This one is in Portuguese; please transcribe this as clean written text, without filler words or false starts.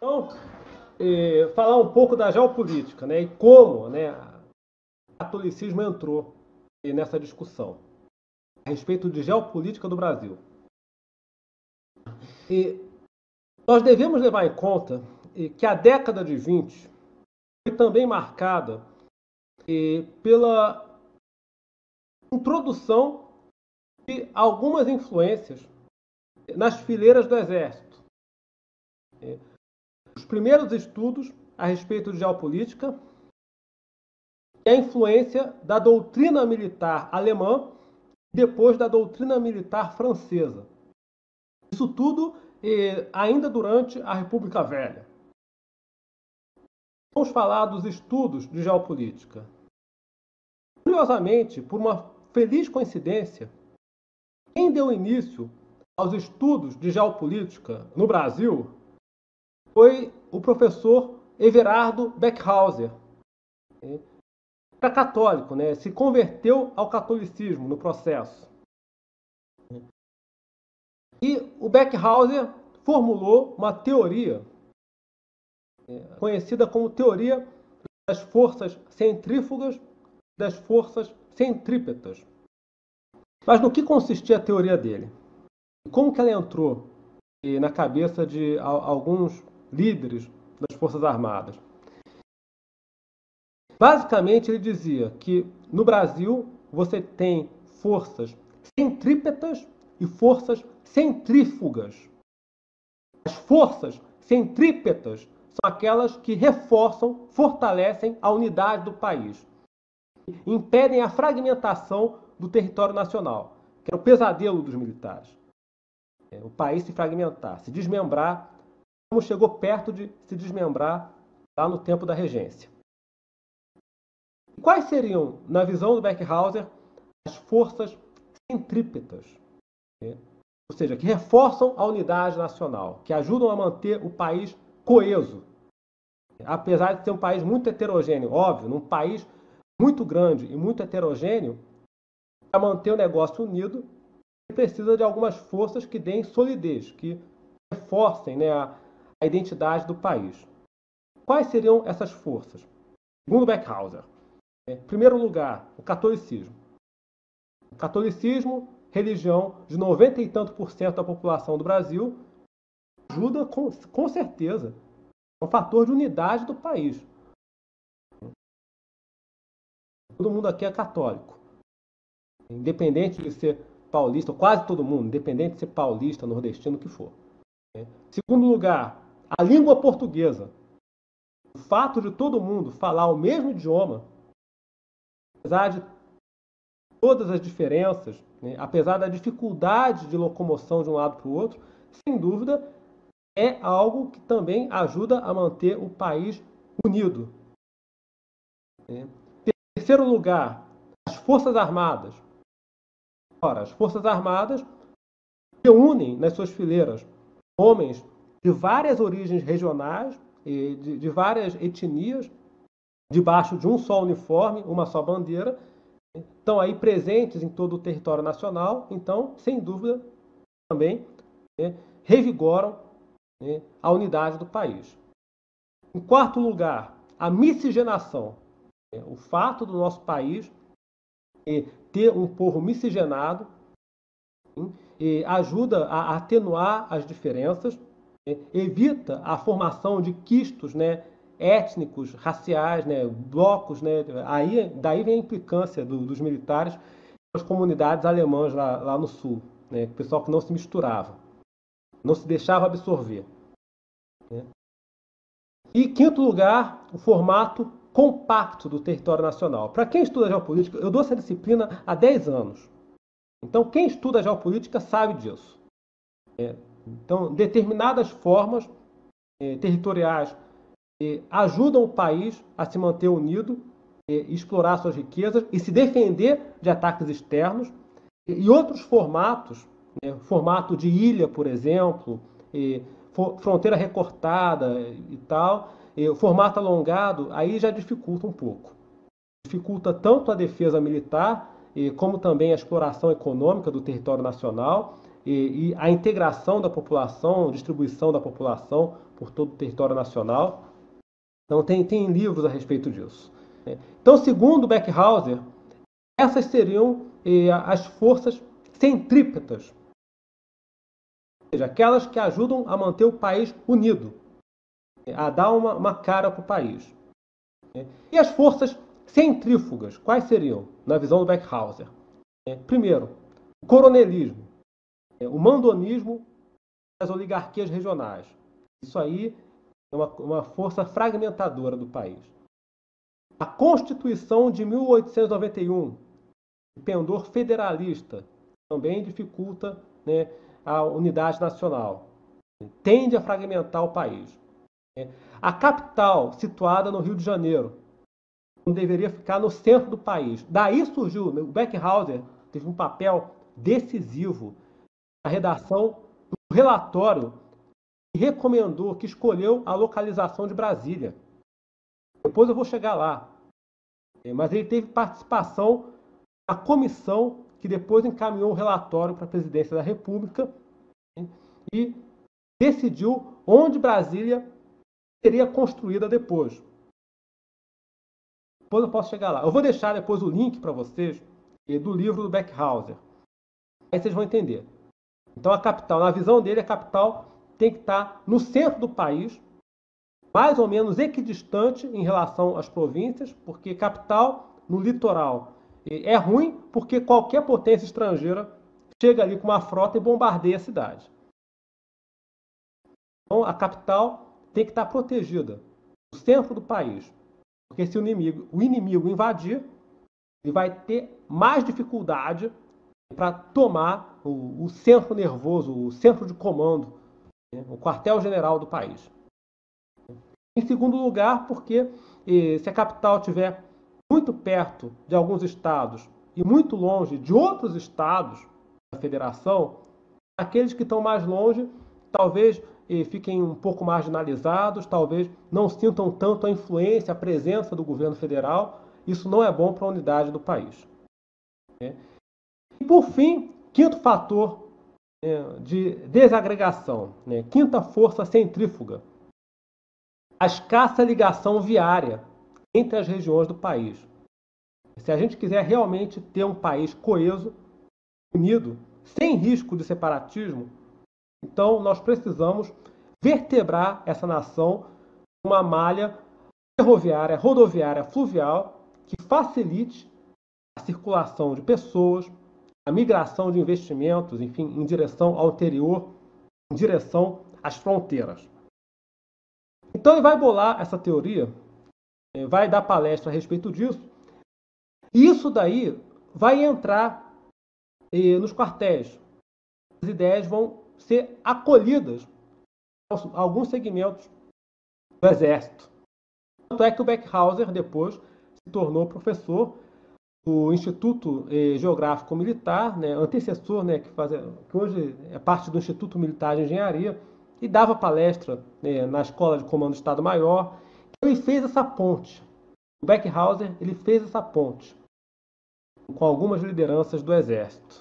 Então, falar um pouco da geopolítica, né, e como, né, o catolicismo entrou nessa discussão a respeito de geopolítica do Brasil. E nós devemos levar em conta que a década de 20 foi também marcada pela introdução de algumas influências nas fileiras do Exército. Os primeiros estudos a respeito de geopolítica e a influência da doutrina militar alemã e depois da doutrina militar francesa. Isso tudo ainda durante a República Velha. Vamos falar dos estudos de geopolítica. Curiosamente, por uma feliz coincidência, quem deu início aos estudos de geopolítica no Brasil foi o professor Everardo Beckhauser. Era católico, né? Se converteu ao catolicismo no processo. E o Beckhauser formulou uma teoria conhecida como teoria das forças centrífugas e das forças centrípetas. Mas no que consistia a teoria dele? Como que ela entrou na cabeça de alguns líderes das Forças Armadas? Basicamente, ele dizia que no Brasil você tem forças centrípetas e forças centrífugas. As forças centrípetas são aquelas que reforçam, fortalecem a unidade do país, impedem a fragmentação do território nacional, que era o pesadelo dos militares. O país se fragmentar, se desmembrar, como chegou perto de se desmembrar lá no tempo da regência. Quais seriam, na visão do Beckhauser, as forças centrípetas? Ou seja, que reforçam a unidade nacional, que ajudam a manter o país coeso. Apesar de ser um país muito heterogêneo, óbvio, num país muito grande e muito heterogêneo, para manter o negócio unido, precisa de algumas forças que deem solidez, que reforcem, né, a identidade do país. Quais seriam essas forças? Segundo Beckhauser, em primeiro lugar, o catolicismo. O catolicismo, religião de 90 e tanto por cento da população do Brasil, ajuda com certeza. É um fator de unidade do país. Todo mundo aqui é católico. Independente de ser paulista, quase todo mundo, independente de ser paulista, nordestino, o que for. Segundo lugar, a língua portuguesa. O fato de todo mundo falar o mesmo idioma, apesar de todas as diferenças, né, apesar da dificuldade de locomoção de um lado para o outro, sem dúvida, é algo que também ajuda a manter o país unido. Em terceiro lugar, as Forças Armadas. Ora, as Forças Armadas reúnem nas suas fileiras homens de várias origens regionais, de várias etnias, debaixo de um só uniforme, uma só bandeira, estão aí presentes em todo o território nacional, então, sem dúvida, também revigoram a unidade do país. Em quarto lugar, a miscigenação. O fato do nosso país ter um povo miscigenado ajuda a atenuar as diferenças, evita a formação de quistos, né, étnicos, raciais, né, blocos. Né, daí vem a implicância dos militares com as comunidades alemãs lá no sul, né, o pessoal que não se misturava, não se deixava absorver. Né. E, quinto lugar, o formato compacto do território nacional. Para quem estuda geopolítica, eu dou essa disciplina há 10 anos. Então, quem estuda geopolítica sabe disso. Então, determinadas formas territoriais ajudam o país a se manter unido, explorar suas riquezas e se defender de ataques externos. E outros formatos, formato de ilha, por exemplo, fronteira recortada e tal, o formato alongado, aí já dificulta um pouco. Dificulta tanto a defesa militar, como também a exploração econômica do território nacional, e a integração da população, distribuição da população por todo o território nacional. Então tem livros a respeito disso. Então, segundo Beckhauser, essas seriam as forças centrípetas, ou seja, aquelas que ajudam a manter o país unido, a dar uma cara para o país. E as forças centrífugas, quais seriam, na visão do Beckhauser? Primeiro, o coronelismo, o mandonismo das oligarquias regionais. Isso aí é uma força fragmentadora do país. A Constituição de 1891, de pendor federalista, também dificulta, né, a unidade nacional. Tende a fragmentar o país. A capital, situada no Rio de Janeiro, deveria ficar no centro do país. Daí surgiu, o Beckhauser teve um papel decisivo na redação do relatório que recomendou, que escolheu a localização de Brasília. Depois eu vou chegar lá. Mas ele teve participação na comissão que depois encaminhou o relatório para a presidência da República e decidiu onde Brasília seria construída depois. Depois eu posso chegar lá. Eu vou deixar depois o link para vocês do livro do Beckhauser. Aí vocês vão entender. Então a capital, na visão dele, a capital tem que estar no centro do país, mais ou menos equidistante em relação às províncias, porque capital no litoral é ruim, porque qualquer potência estrangeira chega ali com uma frota e bombardeia a cidade. Então a capital tem que estar protegida, no centro do país. Porque se o inimigo invadir, ele vai ter mais dificuldade para tomar o centro nervoso, o centro de comando, né, o quartel-general do país. Em segundo lugar, porque se a capital estiver muito perto de alguns estados e muito longe de outros estados da federação, aqueles que estão mais longe talvez fiquem um pouco marginalizados, talvez não sintam tanto a influência, a presença do governo federal. Isso não é bom para a unidade do país. E, por fim, quinto fator de desagregação, quinta força centrífuga, a escassa ligação viária entre as regiões do país. Se a gente quiser realmente ter um país coeso, unido, sem risco de separatismo, então nós precisamos vertebrar essa nação com uma malha ferroviária, rodoviária, fluvial, que facilite a circulação de pessoas, a migração de investimentos, enfim, em direção ao interior, em direção às fronteiras. Então ele vai bolar essa teoria, vai dar palestra a respeito disso, e isso daí vai entrar nos quartéis. As ideias vão ser acolhidas em alguns segmentos do Exército. Tanto é que o Beckhauser depois se tornou professor do Instituto Geográfico Militar, antecessor, que hoje é parte do Instituto Militar de Engenharia, e dava palestra na Escola de Comando do Estado-Maior. Ele fez essa ponte. O Beckhauser ele fez essa ponte com algumas lideranças do Exército.